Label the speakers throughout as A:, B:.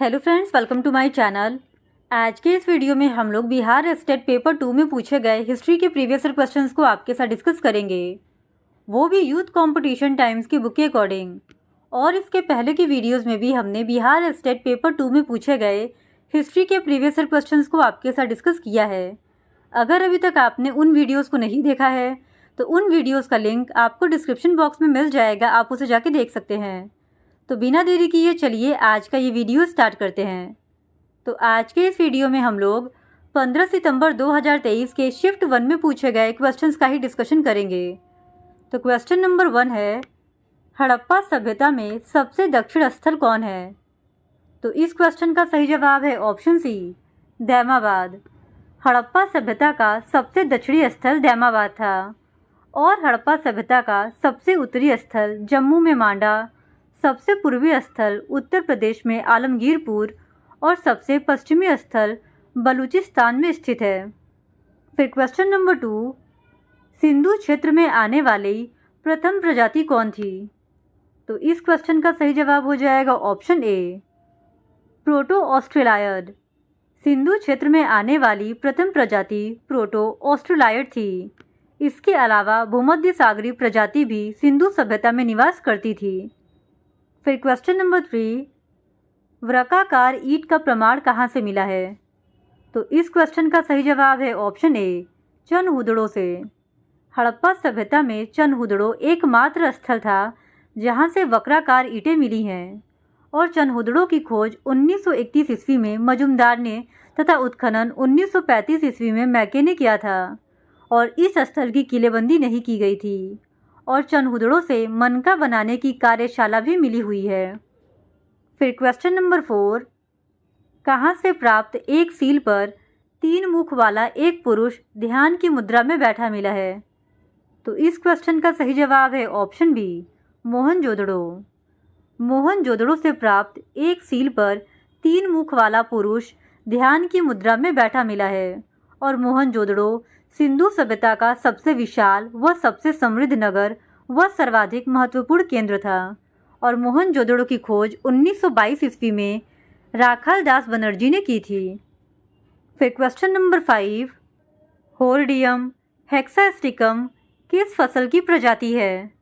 A: Hello friends, welcome to my channel. आज के इस वीडियो में हम लोग बिहार स्टेट पेपर 2 में पूछे गए हिस्ट्री के प्रीवियस ईयर क्वेश्चंस को आपके साथ डिस्कस करेंगे, वो भी यूथ कंपटीशन टाइम्स की बुक के अकॉर्डिंग। और इसके पहले की वीडियोस में भी हमने बिहार स्टेट पेपर 2 में पूछे गए हिस्ट्री के प्रीवियस ईयर क्वेश्चंस को आपके साथ डिस्कस किया है। अगर अभी तक आपने उन वीडियोज़ को नहीं देखा है तो उन वीडियोज़ का लिंक आपको डिस्क्रिप्शन बॉक्स में मिल जाएगा, आप उसे जाके देख सकते हैं। तो बिना देरी किए चलिए आज का ये वीडियो स्टार्ट करते हैं। तो आज के इस वीडियो में हम लोग 15 सितंबर 2023 के शिफ्ट 1 में पूछे गए क्वेश्चंस का ही डिस्कशन करेंगे। तो क्वेश्चन नंबर 1 है, हड़प्पा सभ्यता में सबसे दक्षिण स्थल कौन है? तो इस क्वेश्चन का सही जवाब है ऑप्शन सी, दैमाबाद। हड़प्पा सभ्यता का सबसे दक्षिणी स्थल दैमाबाद था और हड़प्पा सभ्यता का सबसे उत्तरी स्थल जम्मू में मांडा, सबसे पूर्वी स्थल उत्तर प्रदेश में आलमगीरपुर और सबसे पश्चिमी स्थल बलूचिस्तान में स्थित है। फिर क्वेश्चन नंबर 2, सिंधु क्षेत्र में आने वाली प्रथम प्रजाति कौन थी? तो इस क्वेश्चन का सही जवाब हो जाएगा ऑप्शन ए, प्रोटो ऑस्ट्रेलायड। सिंधु क्षेत्र में आने वाली प्रथम प्रजाति प्रोटो ऑस्ट्रेलायड थी। इसके अलावा भूमध्य सागरीय प्रजाति भी सिंधु सभ्यता में निवास करती थी। फिर क्वेश्चन नंबर 3, वृत्ताकार ईंट का प्रमाण कहाँ से मिला है? तो इस क्वेश्चन का सही जवाब है ऑप्शन ए, चनहुदड़ो से। हड़प्पा सभ्यता में चनहुदड़ो एकमात्र स्थल था जहाँ से वक्राकार ईंटें मिली हैं और चनहुदड़ो की खोज 1931 ईस्वी में मजुमदार ने तथा उत्खनन 1935 ईस्वी में मैके ने किया था और इस स्थल की किलेबंदी नहीं की गई थी और चनहुदड़ो से मनका बनाने की कार्यशाला भी मिली हुई है। फिर क्वेश्चन नंबर 4, कहाँ से प्राप्त एक सील पर 3 मुख वाला एक पुरुष ध्यान की मुद्रा में बैठा मिला है? तो इस क्वेश्चन का सही जवाब है ऑप्शन बी, मोहनजोदड़ो। मोहनजोदड़ो से प्राप्त एक सील पर 3 मुख वाला पुरुष ध्यान की मुद्रा में बैठा मिला है और मोहनजोदड़ो सिंधु सभ्यता का सबसे विशाल व सबसे समृद्ध नगर व सर्वाधिक महत्वपूर्ण केंद्र था और मोहनजोदड़ो की खोज 1922 ईस्वी में राखाल दास बनर्जी ने की थी। फिर क्वेश्चन नंबर 5, होर्डियम हेक्सास्टिकम किस फसल की प्रजाति है?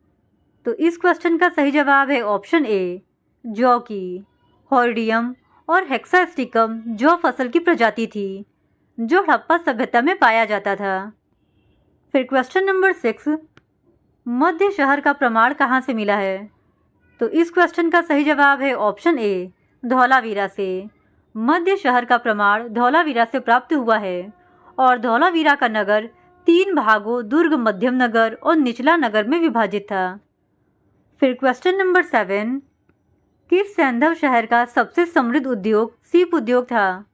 A: तो इस क्वेश्चन का सही जवाब है ऑप्शन ए, जौ की। होर्डियम और हेक्सास्टिकम जौ फसल की प्रजाति थी जो हड़प्पा सभ्यता में पाया जाता था। फिर क्वेश्चन नंबर 6, मध्य शहर का प्रमाण कहाँ से मिला है? तो इस क्वेश्चन का सही जवाब है ऑप्शन ए, धौलावीरा से। मध्य शहर का प्रमाण धौलावीरा से प्राप्त हुआ है और धौलावीरा का नगर 3 भागों दुर्ग, मध्यम नगर और निचला नगर में विभाजित था। फिर क्वेश्चन नंबर 7, किस सैंधव शहर का सबसे समृद्ध उद्योग सीप उद्योग था?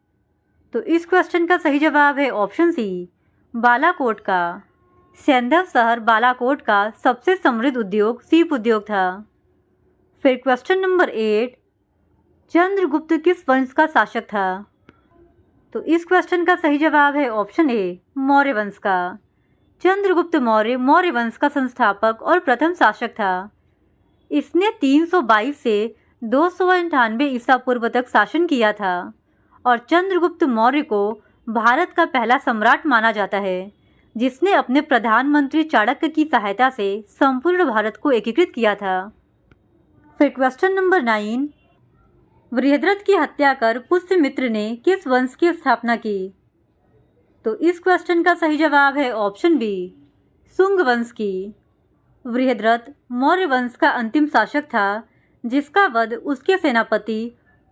A: तो इस क्वेश्चन का सही जवाब है ऑप्शन सी, बालाकोट का। सैंधव शहर बालाकोट का सबसे समृद्ध उद्योग सीप उद्योग था। फिर क्वेश्चन नंबर 8, चंद्रगुप्त किस वंश का शासक था? तो इस क्वेश्चन का सही जवाब है ऑप्शन ए, मौर्य वंश का। चंद्रगुप्त मौर्य मौर्य वंश का संस्थापक और प्रथम शासक था। इसने 322 से 298 ईसा पूर्व तक शासन किया था और चंद्रगुप्त मौर्य को भारत का पहला सम्राट माना जाता है जिसने अपने प्रधानमंत्री चाणक्य की सहायता से संपूर्ण भारत को एकीकृत किया था। फिर क्वेश्चन नंबर 9, बृहद्रथ की हत्या कर पुष्यमित्र ने किस वंश की स्थापना की? तो इस क्वेश्चन का सही जवाब है ऑप्शन बी, शुंग वंश की। बृहद्रथ मौर्य वंश का अंतिम शासक था जिसका वध उसके सेनापति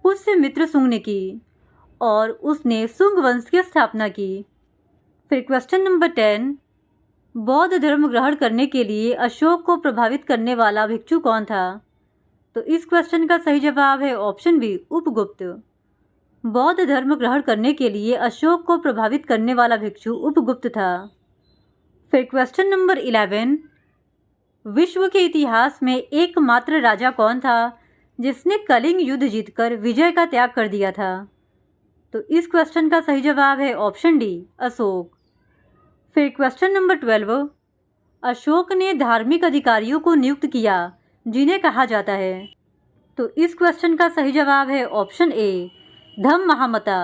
A: पुष्यमित्र शुंग ने की और उसने शुंग वंश की स्थापना की। फिर क्वेश्चन नंबर 10, बौद्ध धर्म ग्रहण करने के लिए अशोक को प्रभावित करने वाला भिक्षु कौन था? तो इस क्वेश्चन का सही जवाब है ऑप्शन बी, उपगुप्त। बौद्ध धर्म ग्रहण करने के लिए अशोक को प्रभावित करने वाला भिक्षु उपगुप्त था। फिर क्वेश्चन नंबर 11, विश्व के इतिहास में एकमात्र राजा कौन था जिसने कलिंग युद्ध जीतकर विजय का त्याग कर दिया था? तो इस क्वेश्चन का सही जवाब है ऑप्शन डी, अशोक। फिर क्वेश्चन नंबर 12, अशोक ने धार्मिक अधिकारियों को नियुक्त किया जिन्हें कहा जाता है? तो इस क्वेश्चन का सही जवाब है ऑप्शन ए, धम्म महामता।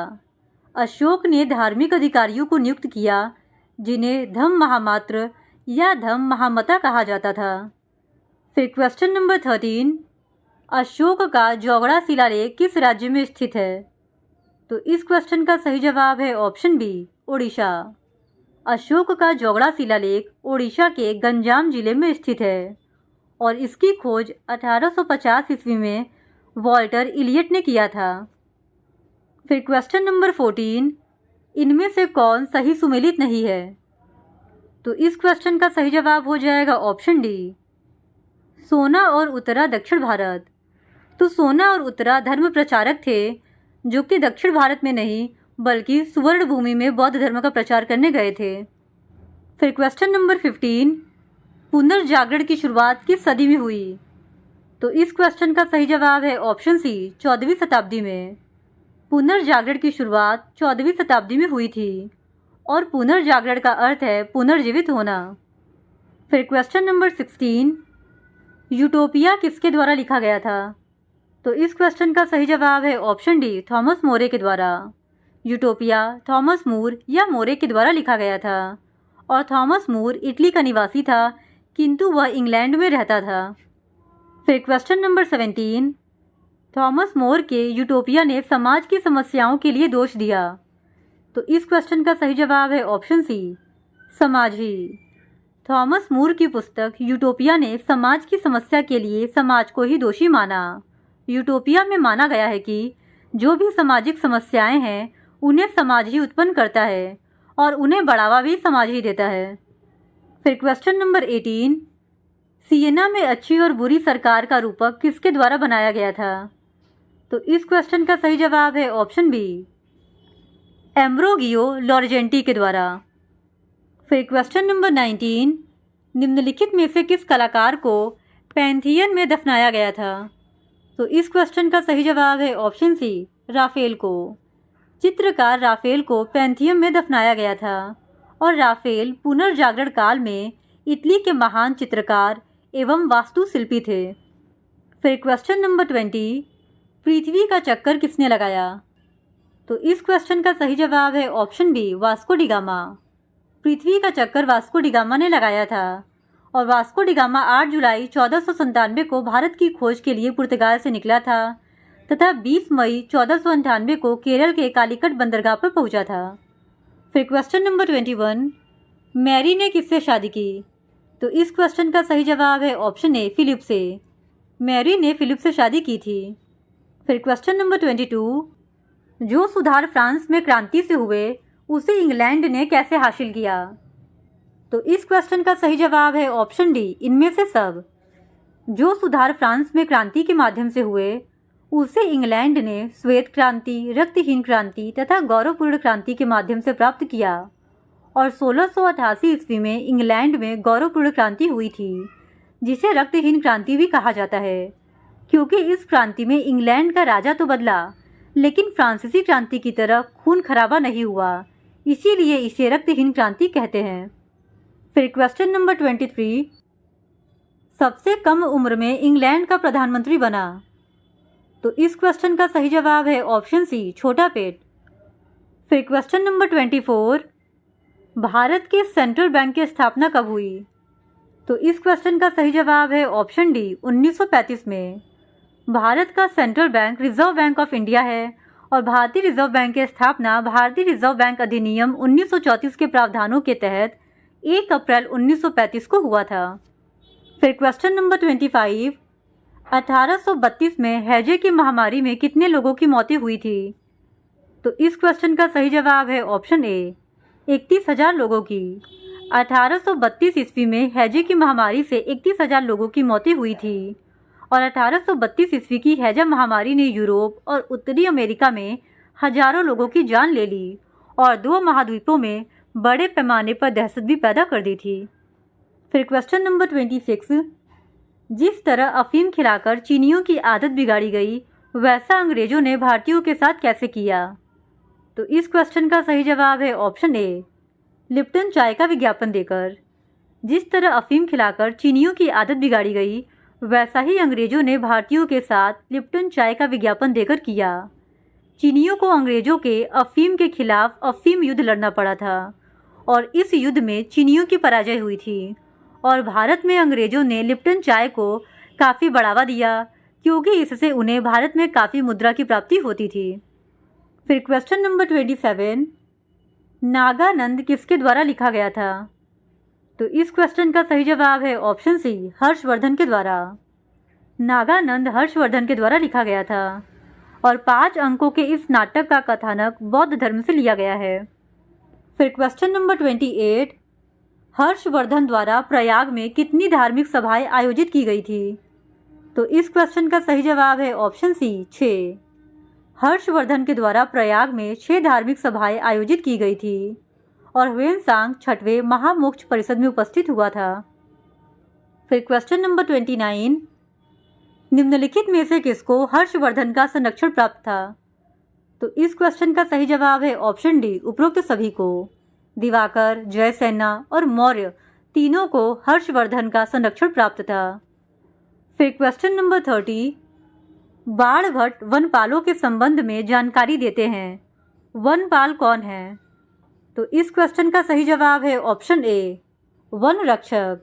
A: अशोक ने धार्मिक अधिकारियों को नियुक्त किया जिन्हें धम्म महामात्र या धम्म महामता कहा जाता था। फिर क्वेश्चन नंबर 13, अशोक का जौगड़ा शिलालेख किस राज्य में स्थित है? तो इस क्वेश्चन का सही जवाब है ऑप्शन बी, ओडिशा। अशोक का जौगड़ा शिलालेख ओडिशा के गंजाम जिले में स्थित है और इसकी खोज 1850 ईस्वी में वॉल्टर इलियट ने किया था। फिर क्वेश्चन नंबर 14, इनमें से कौन सही सुमेलित नहीं है? तो इस क्वेश्चन का सही जवाब हो जाएगा ऑप्शन डी, सोना और उत्तरा दक्षिण भारत। तो सोना और उत्तरा धर्म प्रचारक थे जो कि दक्षिण भारत में नहीं बल्कि सुवर्ण भूमि में बौद्ध धर्म का प्रचार करने गए थे। फिर क्वेश्चन नंबर 15, पुनर्जागरण की शुरुआत किस सदी में हुई? तो इस क्वेश्चन का सही जवाब है ऑप्शन सी, 14वीं शताब्दी में। पुनर्जागरण की शुरुआत 14वीं शताब्दी में हुई थी और पुनर्जागरण का अर्थ है पुनर्जीवित होना। फिर क्वेश्चन नंबर 16, यूटोपिया किसके द्वारा लिखा गया था? तो इस क्वेश्चन का सही जवाब है ऑप्शन डी, थॉमस मोरे के द्वारा। यूटोपिया थॉमस मूर या मोरे के द्वारा लिखा गया था और थॉमस मूर इटली का निवासी था किंतु वह इंग्लैंड में रहता था। फिर क्वेश्चन नंबर 17, थॉमस मोर के यूटोपिया ने समाज की समस्याओं के लिए दोष दिया। तो इस क्वेश्चन का सही जवाब है ऑप्शन सी, समाज ही। थॉमस मूर की पुस्तक यूटोपिया ने समाज की समस्या के लिए समाज को ही दोषी माना। यूटोपिया में माना गया है कि जो भी सामाजिक समस्याएं हैं उन्हें समाज ही उत्पन्न करता है और उन्हें बढ़ावा भी समाज ही देता है। फिर क्वेश्चन नंबर 18, सियेना में अच्छी और बुरी सरकार का रूपक किसके द्वारा बनाया गया था? तो इस क्वेश्चन का सही जवाब है ऑप्शन बी, एम्ब्रोगियो लॉरेंजेंटी के द्वारा। फिर क्वेश्चन नंबर 19, निम्नलिखित में से किस कलाकार को पैंथियन में दफनाया गया था? तो इस क्वेश्चन का सही जवाब है ऑप्शन सी, राफेल को। चित्रकार राफेल को पैंथियम में दफनाया गया था और राफेल पुनर्जागरण काल में इटली के महान चित्रकार एवं वास्तुशिल्पी थे। फिर क्वेश्चन नंबर 20, पृथ्वी का चक्कर किसने लगाया? तो इस क्वेश्चन का सही जवाब है option B, Vasco da Gama. पृथ्वी का चक्कर वास्को डी गामा ने लगाया था और वास्को डी गामा 8 जुलाई 1497 को भारत की खोज के लिए पुर्तगाल से निकला था तथा 20 मई 1498 को केरल के कालीकट बंदरगाह पर पहुंचा था। फिर क्वेश्चन नंबर 21, मैरी ने किससे शादी की? तो इस क्वेश्चन का सही जवाब है ऑप्शन ए, फिलिप से। मैरी ने फिलिप से शादी की थी। फिर क्वेश्चन नंबर 22, जो सुधार फ्रांस में क्रांति से हुए उसे इंग्लैंड ने कैसे हासिल किया? तो इस क्वेश्चन का सही जवाब है ऑप्शन डी, इनमें से सब। जो सुधार फ्रांस में क्रांति के माध्यम से हुए उसे इंग्लैंड ने श्वेत क्रांति, रक्तहीन क्रांति तथा गौरवपूर्ण क्रांति के माध्यम से प्राप्त किया और 1688 ईस्वी में इंग्लैंड में गौरवपूर्ण क्रांति हुई थी जिसे रक्तहीन क्रांति भी कहा जाता है क्योंकि इस क्रांति में इंग्लैंड का राजा तो बदला लेकिन फ्रांसीसी क्रांति की तरह खून खराबा नहीं हुआ, इसीलिए इसे रक्तहीन क्रांति कहते हैं। फिर क्वेश्चन नंबर 23, सबसे कम उम्र में इंग्लैंड का प्रधानमंत्री बना? तो इस क्वेश्चन का सही जवाब है ऑप्शन सी, छोटा पेट। फिर क्वेश्चन नंबर 24, भारत के सेंट्रल बैंक की स्थापना कब हुई? तो इस क्वेश्चन का सही जवाब है ऑप्शन डी, 1935 में। भारत का central bank reserve bank of India है और भारतीय रिजर्व बैंक की स्थापना भारतीय रिजर्व बैंक अधिनियम 1934 के प्रावधानों के तहत 1 अप्रैल 1935 को हुआ था। फिर क्वेश्चन नंबर 25, 1832 में हैजे की महामारी में कितने लोगों की मौतें हुई थी? तो इस क्वेश्चन का सही जवाब है ऑप्शन ए, 31,000 लोगों की। 1832 ईस्वी में हैजे की महामारी से 31,000 लोगों की मौतें हुई थी और 1832 ईस्वी की हैजा महामारी ने यूरोप और उत्तरी अमेरिका में हजारों लोगों की जान ले ली और 2 महाद्वीपों में बड़े पैमाने पर दहशत भी पैदा कर दी थी। फिर क्वेश्चन नंबर 26, जिस तरह अफीम खिलाकर चीनियों की आदत बिगाड़ी गई वैसा अंग्रेजों ने भारतीयों के साथ कैसे किया? तो इस क्वेश्चन का सही जवाब है ऑप्शन ए, लिप्टन चाय का विज्ञापन देकर। जिस तरह अफीम खिलाकर चीनियों की आदत बिगाड़ी गई वैसा ही अंग्रेजों ने भारतीयों के साथ लिप्टन चाय का विज्ञापन देकर किया। चीनियों को अंग्रेजों के अफीम के खिलाफ अफीम युद्ध लड़ना पड़ा था और इस युद्ध में चीनियों की पराजय हुई थी और भारत में अंग्रेजों ने लिप्टन चाय को काफ़ी बढ़ावा दिया क्योंकि इससे उन्हें भारत में काफ़ी मुद्रा की प्राप्ति होती थी। फिर क्वेश्चन नंबर 27, नागानंद किसके द्वारा लिखा गया था? तो इस क्वेश्चन का सही जवाब है ऑप्शन सी, हर्षवर्धन के द्वारा। नागानंद हर्षवर्धन के द्वारा लिखा गया था और 5 अंकों के इस नाटक का कथानक बौद्ध धर्म से लिया गया है। फिर क्वेश्चन नंबर 28, हर्षवर्धन द्वारा प्रयाग में कितनी धार्मिक सभाएं आयोजित की गई थी? तो इस क्वेश्चन का सही जवाब है ऑप्शन सी, 6। हर्षवर्धन के द्वारा प्रयाग में 6 धार्मिक सभाएं आयोजित की गई थी और ह्वेनसांग 6वें महामोक्ष परिषद में उपस्थित हुआ था। फिर क्वेश्चन नंबर 29, निम्नलिखित में से किसको हर्षवर्धन का संरक्षण प्राप्त था? तो इस क्वेश्चन का सही जवाब है ऑप्शन डी, उपरोक्त सभी को। दिवाकर, जयसेना और मौर्य तीनों को हर्षवर्धन का संरक्षण प्राप्त था। फिर क्वेश्चन नंबर 30, बाणभट्ट वनपालों के संबंध में जानकारी देते हैं। वनपाल कौन है? तो इस क्वेश्चन का सही जवाब है ऑप्शन ए, वन रक्षक।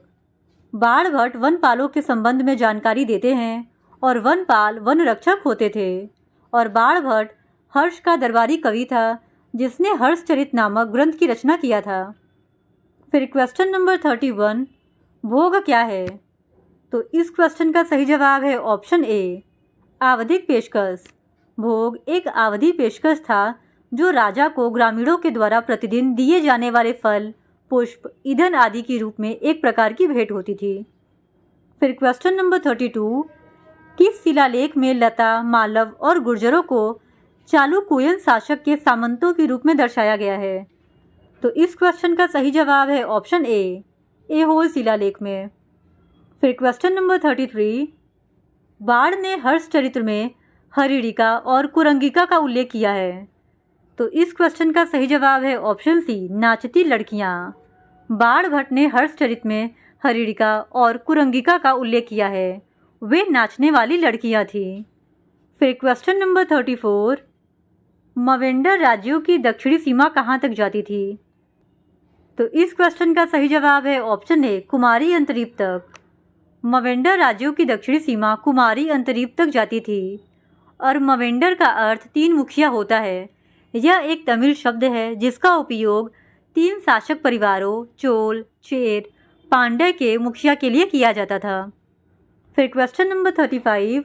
A: बाणभट्ट वनपालों के संबंध में जानकारी देते हैं और वनपाल वन रक्षक होते थे और बाणभट्ट हर्ष का दरबारी कवि था जिसने हर्षचरित नामक ग्रंथ की रचना किया था। फिर क्वेश्चन नंबर 31, भोग क्या है? तो इस क्वेश्चन का सही जवाब है ऑप्शन ए, आवधिक पेशकश। भोग एक आवधि पेशकश था जो राजा को ग्रामीणों के द्वारा प्रतिदिन दिए जाने वाले फल, पुष्प, ईंधन आदि के रूप में एक प्रकार की भेंट होती थी। फिर क्वेश्चन नंबर 32, किस शिलालेख में लता, मालव और गुर्जरों को चालुक्यन शासक के सामंतों के रूप में दर्शाया गया है? तो इस क्वेश्चन का सही जवाब है ऑप्शन ए, ऐहोल शिलालेख में। फिर क्वेश्चन नंबर 33, बाण ने हर्षचरित्र में हरिणिका और कुरंगिका का उल्लेख किया है। तो इस क्वेश्चन का सही जवाब है ऑप्शन सी, नाचती लड़कियां। बाणभट्ट ने हर्षचरित्र में हरिणिका और कुरंगिका का उल्लेख किया है, वे नाचने वाली लड़कियां थीं। फिर क्वेश्चन नंबर 34, मवेंडर राज्यों की दक्षिणी सीमा कहाँ तक जाती थी? तो इस क्वेश्चन का सही जवाब है ऑप्शन ए, कुमारी अंतरीप तक। मवेंडर राज्यों की दक्षिणी सीमा कुमारी अंतरीप तक जाती थी और मवेंडर का अर्थ 3 मुखिया होता है। यह एक तमिल शब्द है जिसका उपयोग 3 शासक परिवारों चोल, चेर, पांड्य के मुखिया के लिए किया जाता था। फिर क्वेश्चन नंबर 35,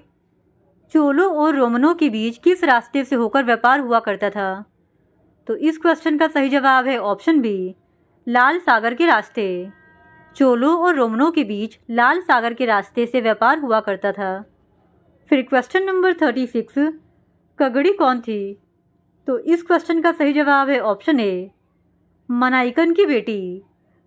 A: चोलों और रोमनों के बीच किस रास्ते से होकर व्यापार हुआ करता था? तो इस क्वेश्चन का सही जवाब है ऑप्शन बी, लाल सागर के रास्ते। चोलों और रोमनों के बीच लाल सागर के रास्ते से व्यापार हुआ करता था। फिर क्वेश्चन नंबर 36, कगड़ी कौन थी? तो इस क्वेश्चन का सही जवाब है ऑप्शन ए, मनाइकन की बेटी।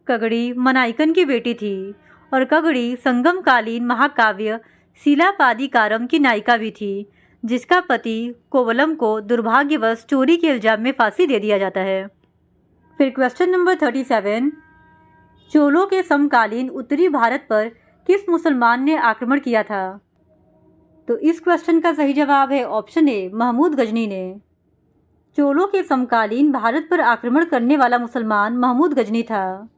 A: कगड़ी मनाइकन की बेटी थी और कगड़ी संगमकालीन महाकाव्य शिलापादिकारम की नायिका भी थी जिसका पति कोवलम को दुर्भाग्यवश चोरी के इल्जाम में फांसी दे दिया जाता है। फिर क्वेश्चन नंबर 37, चोलों के समकालीन उत्तरी भारत पर किस मुसलमान ने आक्रमण किया था? तो इस क्वेश्चन का सही जवाब है ऑप्शन ए, महमूद गजनी ने। चोलों के समकालीन भारत पर आक्रमण करने वाला मुसलमान महमूद गजनी था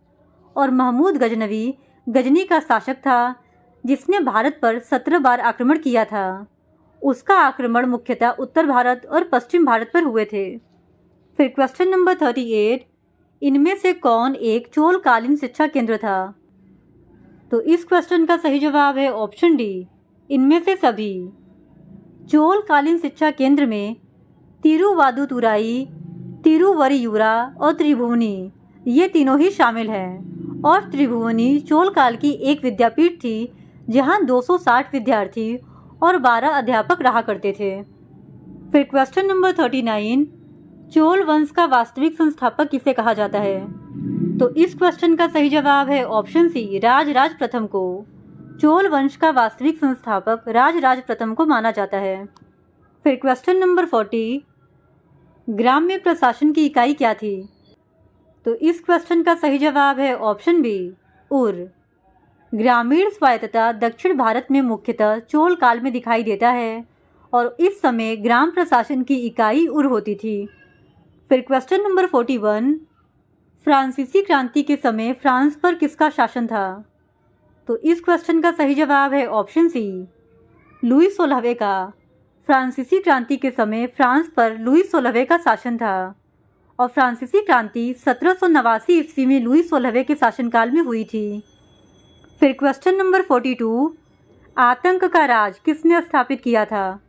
A: और महमूद गजनवी गजनी का शासक था जिसने भारत पर 17 बार आक्रमण किया था। उसका आक्रमण मुख्यतः उत्तर भारत और पश्चिम भारत पर हुए थे। फिर क्वेश्चन नंबर 38, इनमें से कौन एक चोलकालीन शिक्षा केंद्र था? तो इस क्वेश्चन का सही जवाब है ऑप्शन डी, इनमें से सभी। चोलकालीन शिक्षा केंद्र में तिरुवादुतुराई, तिरुवरियूरा और त्रिभुवनी ये तीनों ही शामिल हैं और त्रिभुवनी चोलकाल की एक विद्यापीठ थी जहां 260 विद्यार्थी और 12 अध्यापक रहा करते थे। फिर क्वेश्चन नंबर 39, चोल वंश का वास्तविक संस्थापक किसे कहा जाता है? तो इस क्वेश्चन का सही जवाब है ऑप्शन सी, राजराज प्रथम को। चोल वंश का वास्तविक संस्थापक राजराज प्रथम को माना जाता है। फिर क्वेश्चन नंबर 40, ग्राम्य प्रशासन की इकाई क्या थी? तो इस क्वेश्चन का सही जवाब है ऑप्शन बी, उर। ग्रामीण स्वायत्तता दक्षिण भारत में मुख्यतः चोल काल में दिखाई देता है और इस समय ग्राम प्रशासन की इकाई उर होती थी। फिर क्वेश्चन नंबर 41, फ्रांसीसी क्रांति के समय फ्रांस पर किसका शासन था? तो इस क्वेश्चन का सही जवाब है ऑप्शन सी, लुई 16वें का। फ्रांसीसी क्रांति के समय फ्रांस पर लुई 16वें का शासन था और फ्रांसीसी क्रांति 1789 ईस्वी में लुई 16वें के शासनकाल में हुई थी। फिर क्वेश्चन नंबर 42, आतंक का राज किसने स्थापित किया था?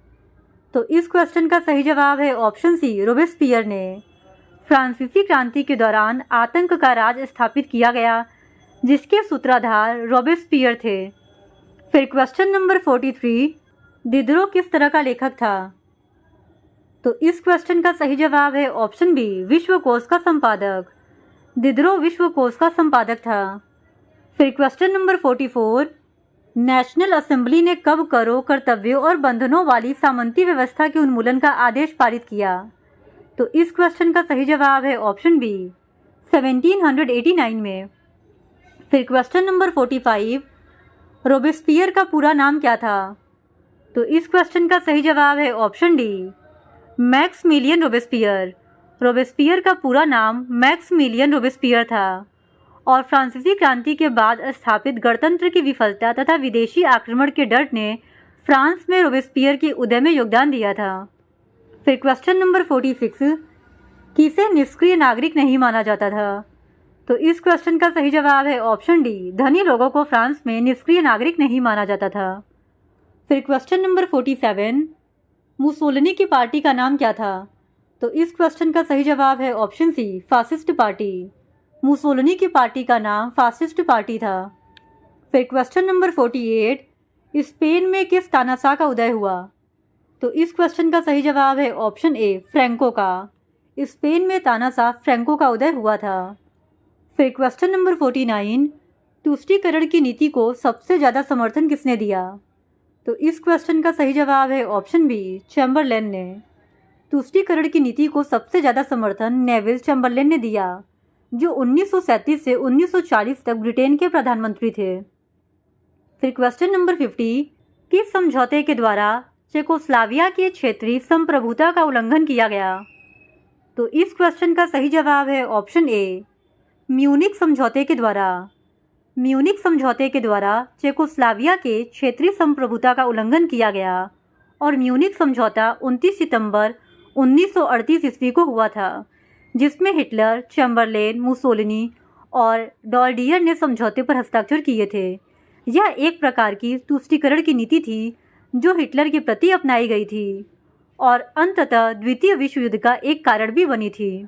A: तो इस क्वेश्चन का सही जवाब है ऑप्शन सी, रोबेस्पियर ने। फ्रांसीसी क्रांति के दौरान आतंक का राज स्थापित किया गया, जिसके सूत्रधार रोबेस्पियर थे। फिर क्वेश्चन नंबर 43, दिदरो किस तरह का लेखक था? तो इस क्वेश्चन का सही जवाब है ऑप्शन बी, विश्वकोश का संपादक। दिदरो विश्वकोश का संपादक था। फिर क्वेश्चन नंबर 44, नेशनल असेंबली ने कब करों, कर्तव्यों और बंधनों वाली सामंती व्यवस्था के उन्मूलन का आदेश पारित किया? तो इस क्वेश्चन का सही जवाब है ऑप्शन बी, 1789 में। फिर क्वेश्चन नंबर 45, रोबेस्पियर का पूरा नाम क्या था? तो इस क्वेश्चन का सही जवाब है option D, Maximilian Robespierre. Robespierre का पूरा नाम मैक्समिलियन रोबेस्पियर था और फ्रांसीसी क्रांति के बाद स्थापित गणतंत्र की विफलता तथा विदेशी आक्रमण के डर ने फ्रांस में रोबेस्पियर के उदय में योगदान दिया था। फिर क्वेश्चन नंबर 46, किसे निष्क्रिय नागरिक नहीं माना जाता था? तो इस क्वेश्चन का सही जवाब है ऑप्शन डी, धनी लोगों को फ्रांस में निष्क्रिय नागरिक नहीं माना जाता था। फिर क्वेश्चन नंबर 47, मुसोलिनी की पार्टी का नाम क्या था? तो इस क्वेश्चन का सही जवाब है option C, fascist party. Mussolini की पार्टी का नाम फासिस्ट पार्टी था। फिर क्वेश्चन नंबर 48, स्पेन में किस तानाशाह का उदय हुआ? तो इस क्वेश्चन का सही जवाब है ऑप्शन ए, फ्रैंको का। स्पेन में तानाशाह फ्रैंको का उदय हुआ था। फिर क्वेश्चन नंबर 49, तुष्टीकरण की नीति को सबसे ज़्यादा समर्थन किसने दिया? तो इस क्वेश्चन का सही जवाब है ऑप्शन बी, चैम्बरलेन ने। तुष्टीकरण की नीति को सबसे ज़्यादा समर्थन नेविल चैम्बरलेन ने दिया, जो 1937 से 1940 तक ब्रिटेन के प्रधानमंत्री थे। फिर क्वेश्चन नंबर 50, किस समझौते के द्वारा चेकोस्लाविया के क्षेत्रीय संप्रभुता का उल्लंघन किया गया? तो इस क्वेश्चन का सही जवाब है ऑप्शन ए, म्यूनिख समझौते के द्वारा। म्यूनिख समझौते के द्वारा चेकोस्लाविया के क्षेत्रीय संप्रभुता का उल्लंघन किया गया और म्यूनिख समझौता 29 सितंबर 1938 ईस्वी को हुआ था, जिसमें हिटलर, चैम्बरलेन, मुसोलिनी और डॉलडियर ने समझौते पर हस्ताक्षर किए थे। यह एक प्रकार की तुष्टीकरण की नीति थी जो हिटलर के प्रति अपनाई गई थी और अंततः द्वितीय विश्व युद्ध का एक कारण भी बनी थी।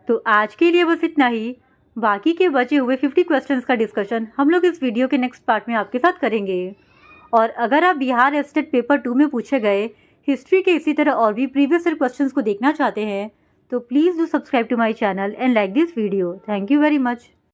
A: तो आज के लिए बस इतना ही। बाकी के बचे हुए 50 क्वेश्चंस का डिस्कशन हम लोग इस वीडियो के नेक्स्ट पार्ट में आपके साथ करेंगे। और अगर आप बिहार स्टेट पेपर 2 में पूछे गए हिस्ट्री के इसी तरह और भी प्रीवियस ईयर क्वेश्चंस को देखना चाहते हैं तो please do subscribe to my channel and like this video. Thank you very much.